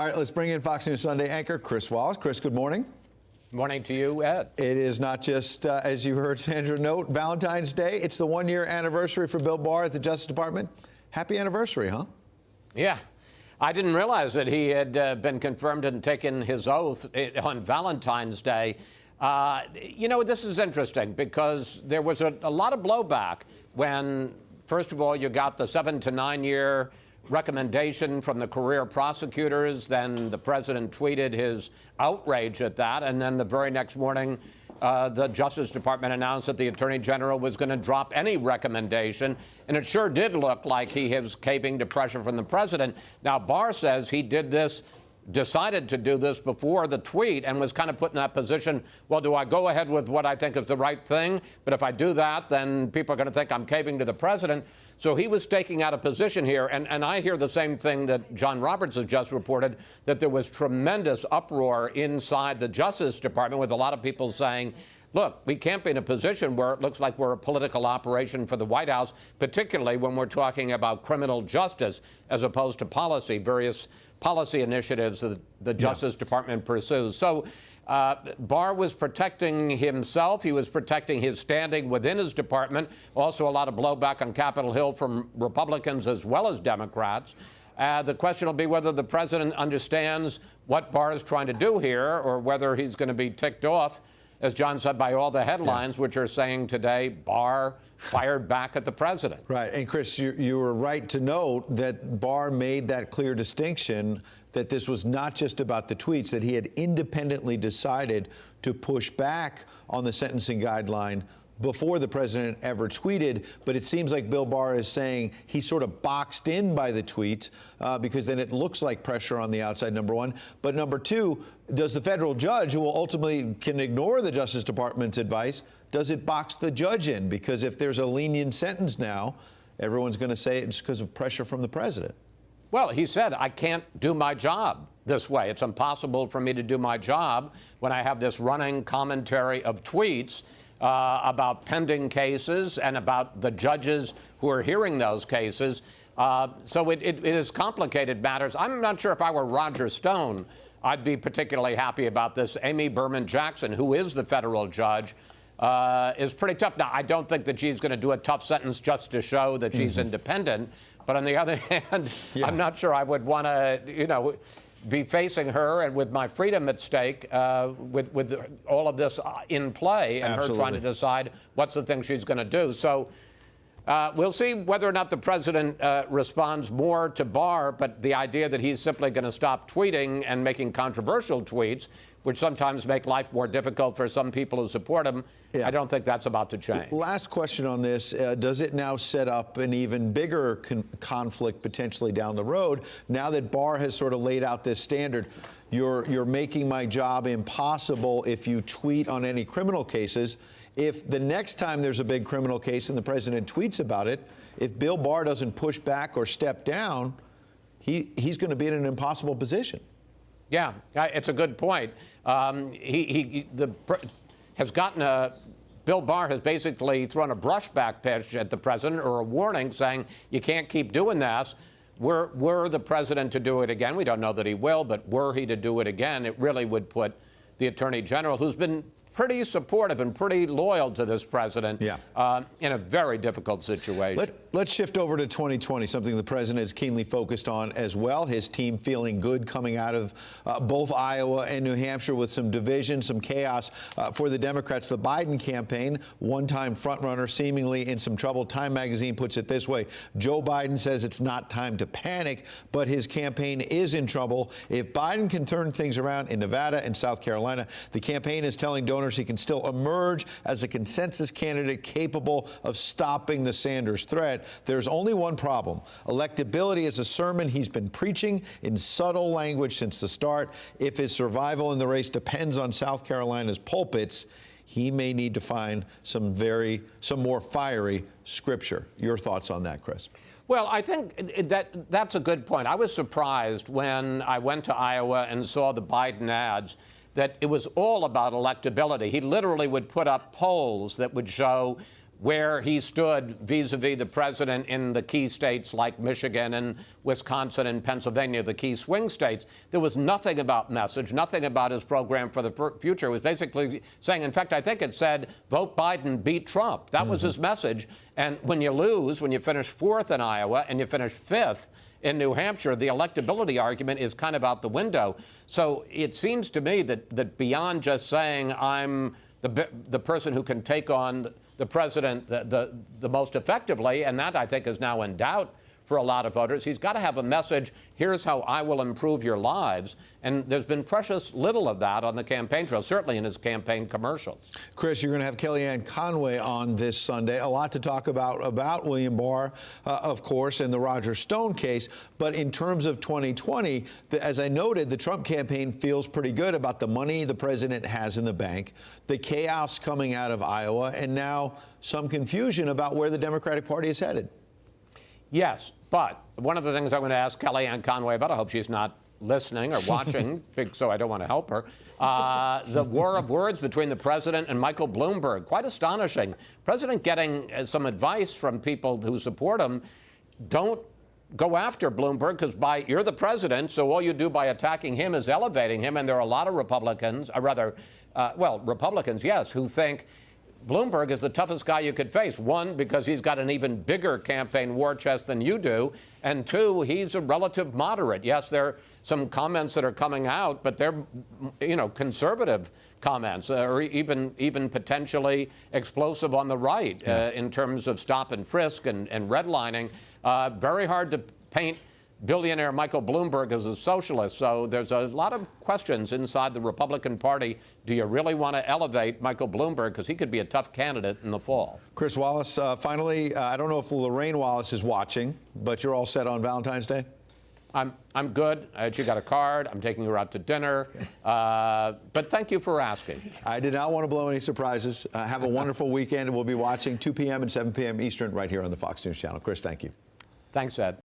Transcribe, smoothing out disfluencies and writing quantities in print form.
All right, let's bring in Fox News Sunday anchor Chris Wallace. Chris, good morning. Morning to you, Ed. It is not just, as you heard Sandra note, Valentine's Day. It's the one-year anniversary for Bill Barr at the Justice Department. Happy anniversary, huh? Yeah. I didn't realize that he had been confirmed and taken his oath on Valentine's Day. You know, this is interesting because there was a lot of blowback when, first of all, you got the 7 to 9 year recommendation from the career prosecutors. Then the president tweeted his outrage at that. And then the very next morning, the Justice Department announced that the Attorney General was going to drop any recommendation. And it sure did look like he was caving to pressure from the president. Now, Barr says he did this, decided to do this before the tweet and was kind of put in that position. Well, do I go ahead with what I think is the right thing? But if I do that, then people are going to think I'm caving to the president. So he was staking out a position here. And I hear the same thing that John Roberts has just reported, that there was tremendous uproar inside the Justice Department with a lot of people saying, look, we can't be in a position where it looks like we're a political operation for the White House, particularly when we're talking about criminal justice as opposed to policy, various policy initiatives that the Justice Department pursues. So Barr was protecting himself. He was protecting his standing within his department. Also, a lot of blowback on Capitol Hill from Republicans as well as Democrats. The question will be whether the president understands what Barr is trying to do here or whether he's going to be ticked off, as John said, by all the headlines, which are saying today Barr fired back at the president. Right. And Chris, you were right to note that Barr made that clear distinction that this was not just about the tweets, that he had independently decided to push back on the sentencing guideline before the president ever tweeted. But it seems like Bill Barr is saying he's sort of boxed in by the tweets because then it looks like pressure on the outside, number one. But number two, does the federal judge, who will ultimately can ignore the Justice Department's advice, does it box the judge in? Because if there's a lenient sentence now, everyone's going to say it's because of pressure from the president. Well, he said, I can't do my job this way. It's impossible for me to do my job when I have this running commentary of tweets about pending cases and about the judges who are hearing those cases. So it is complicated matters. I'm not sure if I were Roger Stone, I'd be particularly happy about this. Amy Berman Jackson, who is the federal judge, is pretty tough. Now, I don't think that she's going to do a tough sentence just to show that she's independent. But on the other hand, I'm not sure I would want to, be facing her and with my freedom at stake, with all of this in play and her trying to decide what's the thing she's going to do. So we'll see whether or not the president responds more to Barr, but the idea that he's simply going to stop tweeting and making controversial tweets, which sometimes make life more difficult for some people who support him, I don't think that's about to change. Last question on this. Does it now set up an even bigger conflict potentially down the road now that Barr has sort of laid out this standard? You're making my job impossible if you tweet on any criminal cases. If the next time there's a big criminal case and the president tweets about it, if Bill Barr doesn't push back or step down, he's going to be in an impossible position. Yeah, it's a good point. Bill Barr has basically thrown a brushback pitch at the president or a warning saying you can't keep doing this. Were the president to do it again, we don't know that he will, but were he to do it again, it really would put the Attorney General, who's been pretty supportive and pretty loyal to this president, in a very difficult situation. Let's shift over to 2020, something the president is keenly focused on as well. His team feeling good coming out of both Iowa and New Hampshire with some division, some chaos for the Democrats. The Biden campaign, one-time frontrunner, seemingly in some trouble. Time magazine puts it this way. Joe Biden says it's not time to panic, but his campaign is in trouble. If Biden can turn things around in Nevada and South Carolina, the campaign is telling donors he can still emerge as a consensus candidate capable of stopping the Sanders threat. There's only one problem. Electability is a sermon he's been preaching in subtle language since the start. If his survival in the race depends on South Carolina's pulpits, he may need to find some more fiery scripture. Your thoughts on that, Chris? Well, I think that's a good point. I was surprised when I went to Iowa and saw the Biden ads that it was all about electability. He literally would put up polls that would show where he stood vis-a-vis the president in the key states like Michigan and Wisconsin and Pennsylvania, the key swing states. There was nothing about message, nothing about his program for the future. It was basically saying, in fact, I think it said, vote Biden, beat Trump. That was his message. And when you lose, when you finish fourth in Iowa and you finish fifth in New Hampshire, the electability argument is kind of out the window. So it seems to me that beyond just saying I'm the person who can take on the president the most effectively, and that I think is now in doubt for a lot of voters, he's got to have a message, here's how I will improve your lives. And there's been precious little of that on the campaign trail, certainly in his campaign commercials. Chris, you're going to have Kellyanne Conway on this Sunday. A lot to talk about William Barr, of course, and the Roger Stone case. But in terms of 2020, as I noted, the Trump campaign feels pretty good about the money the president has in the bank, the chaos coming out of Iowa, and now some confusion about where the Democratic Party is headed. Yes, but one of the things I'm going to ask Kellyanne Conway about, I hope she's not listening or watching, so I don't want to help her, the war of words between the president and Michael Bloomberg. Quite astonishing. President getting some advice from people who support him, don't go after Bloomberg because you're the president, so all you do by attacking him is elevating him. And there are a lot of Republicans, Republicans, yes, who think Bloomberg is the toughest guy you could face. One, because he's got an even bigger campaign war chest than you do. And two, he's a relative moderate. Yes, there are some comments that are coming out, but they're, conservative comments, or even potentially explosive on the right in terms of stop and frisk and redlining. Very hard to paint billionaire Michael Bloomberg as a socialist. So there's a lot of questions inside the Republican Party. Do you really want to elevate Michael Bloomberg? Because he could be a tough candidate in the fall. Chris Wallace, finally, I don't know if Lorraine Wallace is watching, but you're all set on Valentine's Day? I'm good. She got a card. I'm taking her out to dinner. But thank you for asking. I did not want to blow any surprises. Have a wonderful weekend, and we'll be watching 2 p.m. and 7 p.m. Eastern right here on the Fox News Channel. Chris, thank you. Thanks, Ed.